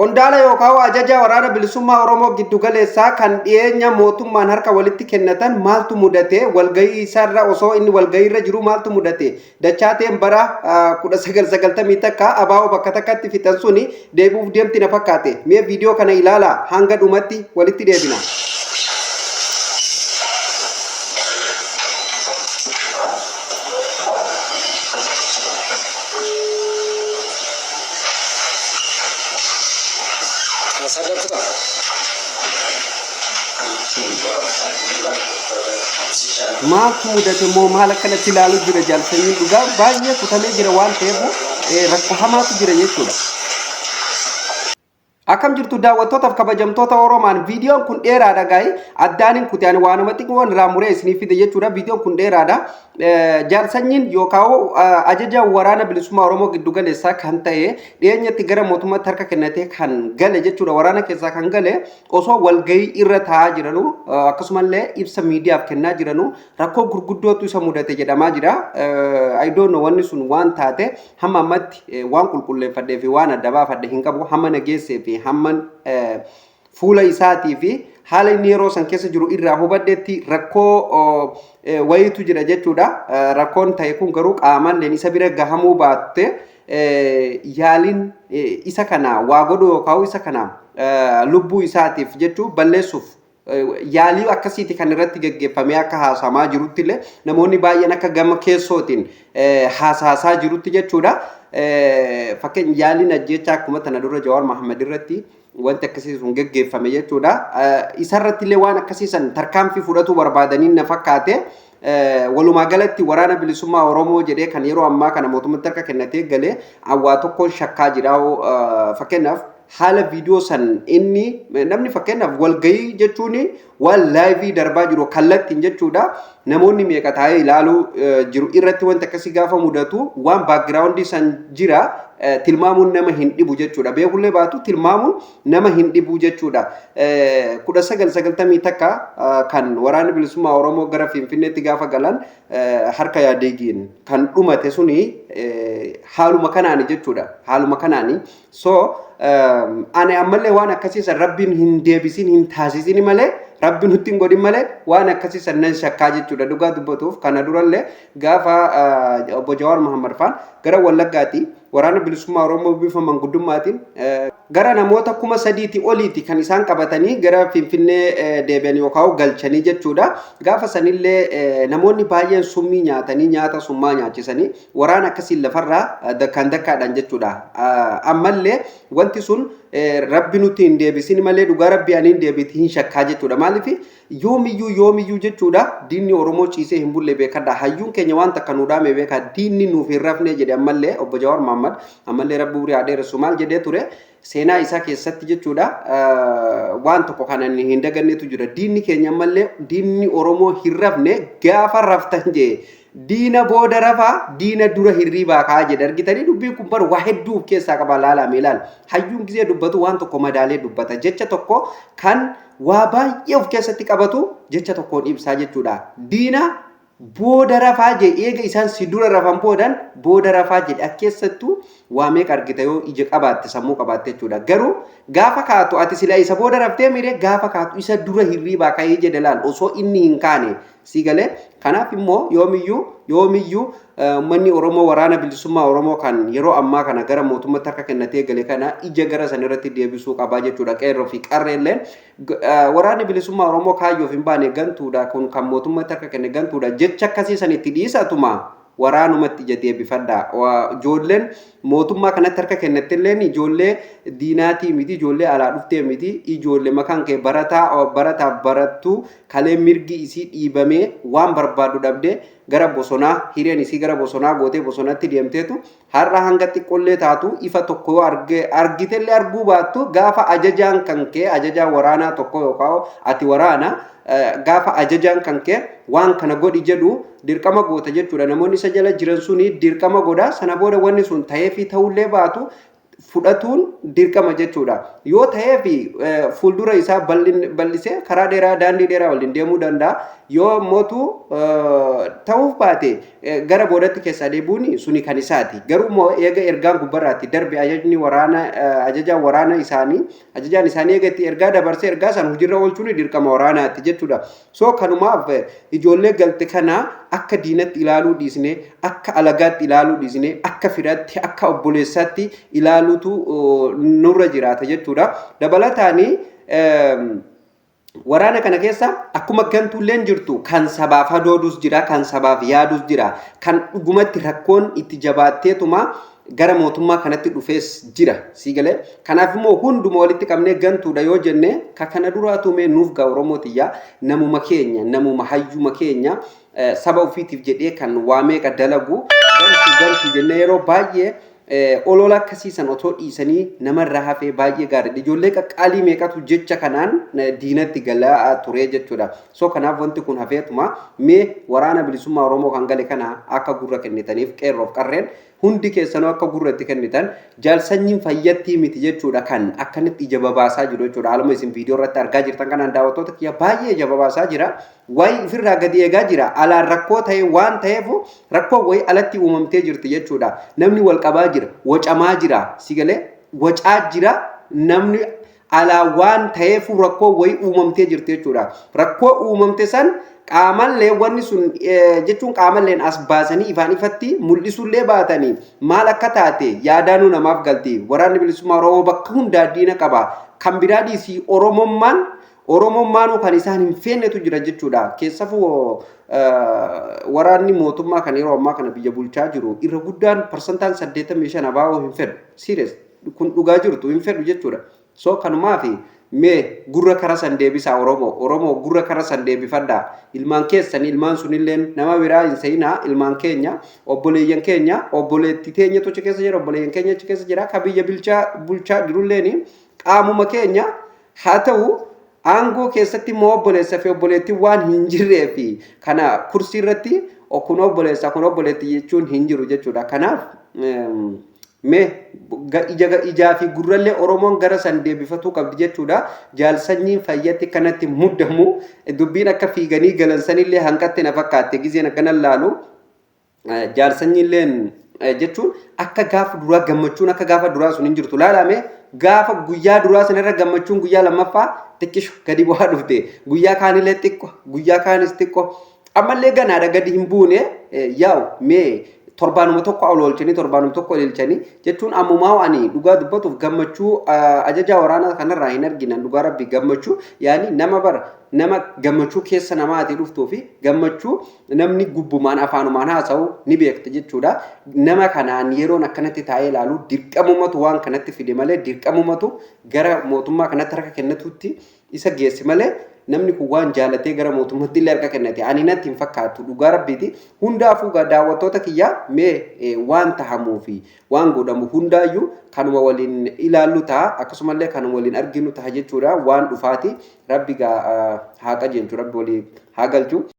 Qondaala yookaan ajaja waraana bilisummaa Oromoo giddu galeessaa kan dhiyeenya mootummaan harka walitti kennatan maaltu mudate walgahii isaarra osoo inni walgahii irra jiru maaltu mudate dachaateen bara 1990 takka abaa'oo bakka takkatti fixan suni deebi'uuf deemti na fakkaate mee viidiyoo kana ilaala hanga dhumatti walitti deebina. Maaltu mudate moo maal akkanatti ilaaluu jira jaallatanii dhugaa baay'ee kutamee jira waan ta'eef rakkoo hamaatu jira jechuudha. Akkam jirtu daawwattootaaf kabajamtoota Oromaan viidiyoon kun dheeraadha gaa'ii addaanin kuti ani waanuma xiqqoon irraa muree isinii fide jechuudha viidiyoon kun dheeraadha. Jaalsanyiin yookaan ajaja waraana bilisummaa Oromoo giddu galeessaa kan ta'e dhiyeenyatti gara mootummaatti harka kennatee kan gale jechuudha waraana keessaa kan gale osoo walgahii irra taa'aa jiranu akkasumallee ibsa miidiyaaf kennaa jiranu rakkoo gurguddootu isa mudate jedhamaa jira. I don't know wanni sun waan taate hamma ammatti waan qulqulleeffadhee fi waan adda baafadhe hin qabu hamma nageessee fi hamman fuula isaatii fi haala inni yeroo san keessa jiru irraa hubadheetti rakkoo wayitu jira jechuudha. Rakkoon ta'e kun garuu qaamaan isa bira gahamuu baatte yaaliin isa kana waa godhu yookaan isa kana lubbuu isaatiif jechuu balleessuuf yaalii akkasiiti kan irratti geggeeffamee akka haasamaa jirutti illee namoonni baay'een akka gama keessootiin haasaa jirutti jechuudha. Fakkeenya yaaliin ajjeechaa akkuma tana dura Jawaar Mohaammed irratti wanti akkasii sun geggeeffame jechuudha. Isarratti illee waan akkasii san tarkaanfii fudhatu barbaadanii na fakkaate. Walumaa galatti waraana bilisummaa Oromoo jedhee kan yeroo ammaa kana mootummaatti harka kennatee galee awwaa tokkoon shakkaa jira. Fakkeenyaaf haala viidiyoo san inni namni fakkeenyaaf walgahii jechuun waan laayivii darbaa jiru kallattiin jechuudha. Namoonni meeqa taa'ee ilaaluu jiru irratti wanti akkasii gaafa mudatu waan baakgiraawundii san jira tilmaamuun nama hin dhibu jechuudha. Beekullee baatu tilmaamuun nama hin dhibu jechuudha. 1990 takka kan waraana bilisummaa Oromoo gara Finfinneetti gaafa galan harka yaadeegiin kan dhumate suni haaluma kanaani jechuudha. Haaluma kanaani. So ani ammallee waan akkasiisan rabbiin hin deebisin hin taasisin malee rabbi nutti hin godhin malee waan akkasiisan nan shakkaa jechuudha dhugaa dubbatuuf kana durallee gaafa obbo Jawaar Mohaammed faan gara Wallaggaatti waraana bilisummaa Oromoo bifa manguddummaatiin gara namoota 3,000 oliiti kan isaan qabatanii gara Finfinnee deebi'an yookaan galchanii jechuudha. Gaafa sanillee namoonni baay'een summii nyaatanii nyaata summaa nyaachisanii waraana akkasiin lafarraa dakkaadhaan jechuudha. Ammallee wanti sun rabbi nutti hin deebisin malee dhugaa rabbi ani hin deebiti hin shakkaa jechuudha. Maaliif yoomiyyuu jechuudha diinni Oromoo ciisee hin bulle beekadha. Hayyuun keenya waan takka nu dhaame beeka diinni nuuf hin rafne jedhe ammallee obbo Jawaar Mohaammed ammallee rabbi urii adeeressu maal jedhee ture seenaa isaa keessatti jechuudha waan tokko kanan hin dagannetu jira. Diinni keenya ammallee diinni Oromoo hin rafne gaafa raftan jee diina booda rafaa diina dura hirriibaa kaa jedhe argitanii dubbiin kun bar waa hedduu of keessaa qaba laalame ilaal. Hayyuun gisee dubbatu waan tokko madaalee dubbata jecha tokko kan waa baay'ee of keessatti qabatu jecha tokkoon ibsaa jechuudha. Diina booda rafaa je eega isaan si dura rafan booda rafaa jedhe akkeessattuu waa meeqa argita yoo ija qabaatte sammuu qabaatte jechuudha. Garuu gaafa kaatu ati sila isa booda raftee mire gaafa kaatu isa dura hirriibaa ka'ee jedhe laal osoo inni hin kaane si galee. Kanaaf immoo yoomiyyuu manni Oromoo waraana bilisummaa Oromoo kan yeroo ammaa kana gara mootummaatti harka kennatee gale kana ija gara san irratti deebisuu qabaa jechuudha. Qeerroo fi qarreelleen waraanni bilisummaa Oromoo kaayyoof hin baane gantuudha kun kan mootummaatti harka kenne gantuudha jecha akkasii san itti dhiisatuma waraanumatti ija deebifadha. Ijoolleen mootummaa kanatti harka kennattilleen ijoollee diinaatii miti ijoollee alaa dhuftee miti ijoollee makaan kee barataaf barattuu kalee mirgi isii dhiibamee waan barbaadu dhabdee gara bosonaa hireen isii gara bosonaa gootee bosonatti deemteetu har'a hanga xiqqollee taatu ifa tokko argitellee arguu baattu gaafa ajajaan kan kee ajajaan waraanaa tokko yookaan ati waraana gaafa ajajaan kan kee waan kana godhi jedhu dirqama goota jechuudha. Namoonni isa jala jiran suni dirqama godha sana booda wanni sun ta'ee fi ta'ullee baatu fudhatuun dirqama jechuudha. Yoo ta'ee fi fuuldura isaa bal'isee karaa dheeraa daandii dheeraa waliin deemuu danda'a. Yoo mootu ta'uuf baate gara boodatti keessaa deebuun suni kan isaati. Garuu immoo eega ergaan gubbarraatti darbe ajajaan waraana isaanii eega itti ergaa dabarsee ergaa san hojiirra oolchuun dirqama waraanaatti jechuudha. So kanumaaf ijoollee galte kana akka diinatti ilaaluu dhiisnee akka alagaatti ilaaluu dhiisnee akka firaatti akka obboleessaatti ilaaluutu nurra jiraata jechuudha. Dabalataanii waraana kana keessa akkuma gantuulleen jirtu kan sabaaf hadoodus jira, kan sabaaf yaadus jira, kan dhugumatti rakkoon itti jabaatteetuma gara mootummaa kanatti dhufees jira siigalee. Kanaaf immoo hunduma walitti qabnee gantuudha yoo jenne kana duraatu mee nuuf gaa Oromootiyyaa namuma keenya namuma hayyuma keenya saba ofiitiif jedhee kan waa meeqa dalagu gantu jennee yeroo baay'ee olola akkasiisan otoo dhiisanii namarraa hafee baay'ee gaariidha. Ijoollee qaqqaalii meeqatu jecha kanaan diinatti galaa ture jechuudha. So kanaaf wanti kun hafeetuma mee waraana bilisummaa Oromoo kan gale kana akka gurra kennitaniif qeerroof qarreen hundi keessanuu akka gurra itti kennitan jaalsanyiin fayyattii miti jechuudha kan akkanatti ija babaasaa jiru jechuudha. Haaluma isin viidiyoo irratti argaa jirtan kanaan daawwattoota kiyya baay'ee ija babaasaa jira. Wayi ofirraa gadi eegaa jira. Alaan rakkoo ta'e waan ta'eef rakkoo wayi alatti uumamtee jirti jechuudha. Namni wal qabaa jira, wacamaa jira, sigalee wacaa jira. Namni alaa waan ta'eef rakkoo wayi uumamtee jirti jechuudha. Rakkoo uumamte san qaamallee wanni sun jechuun qaamalleen as baasanii ifaan ifatti mul'isullee baatanii maal akka taate yaadaanuu namaaf galti. Waraanni bilisummaa Oromoo bakka hundaa diina qaba. Kan biraa dhiisii Oromummaanuu kan isaan hin feennetu jira jechuudha. Keessafuu waraanni mootummaa kan yeroo ammaa kana biyya bulchaa jiru irra guddaan parsantaan 85 abaa'oo hin fedhu. Serious kun dhugaa jirtu hin fedhu jechuudha. So kanumaaf mee gurra kara san deebisaa Oromoo gurra kara san deebifadhaa. Ilmaan keessan ilmaan sunillee nama biraa hin seenaa ilmaan keenya obboleeyyan keenya obboleetti teenya tocha keessa jira obboleeyyan keenya achi keessa jira ka biyya bulchaa jirulleen qaamuma keenya haa ta'u aangoo keessatti immoo obboleessa fi obboleetti waan hin jirree fi kana kursii irratti kun obboleessa kun obboleetti jechuun hin jiru jechuudha. Kanaaf mee ijaa fi gurrallee Oromoon gara san deebifatuu qabdi jechuudha. Jaalsanyiin fayyatti kanatti muddamu dubbiin akka fiiganii galansanillee hanqatti na fakkaatte gizeen akkana laalu jaalsanyiilleen jechuun akka gaafa duraa gammachuun akka gaafa duraa sun hin jirtu laalame gaafa guyyaa duraa sanarra gammachuun guyyaa lammaffaa xiqqisho gadi bu'aa dhufte guyyaa kaanillee xiqqo guyyaa kaanis xiqqo ammallee ganaadha gadi hin buune yaa'u mee torbaanuma tokko oolchanii torbaanuma tokko ilaalchanii jechuun ammumaa ani dhugaa dubbatuuf gammachuu ajajaa waraanaa kanarraa hin arginan dhugaa rabbi gammachuu yaani nama gammachuu keessa namaatii dhuftuu fi gammachuu namni gubbumaan afaanumaan haasa'u ni beekta jechuudha. Nama kanaan yeroon akkanatti taa'ee ilaalu dirqamumatu waan kanatti fide malee dirqamumatu gara mootummaa kanatti harka kennatutti isa geessi malee namni kun waan jaalatee gara mootummaatti illee harka kennate ani natti hin fakkaatu dhugaa rabbiiti. Hundaafuu daawwattoota kiyyaa mee waan tahamuu fi waan godhamu hundaayyuu kanuma waliin ilaallu ta'a akkasumallee kanuma waliin arginu ta'a jechuudha. Waan dhufaati rabbi haa qajeelchu rabbi waliin haa galchu.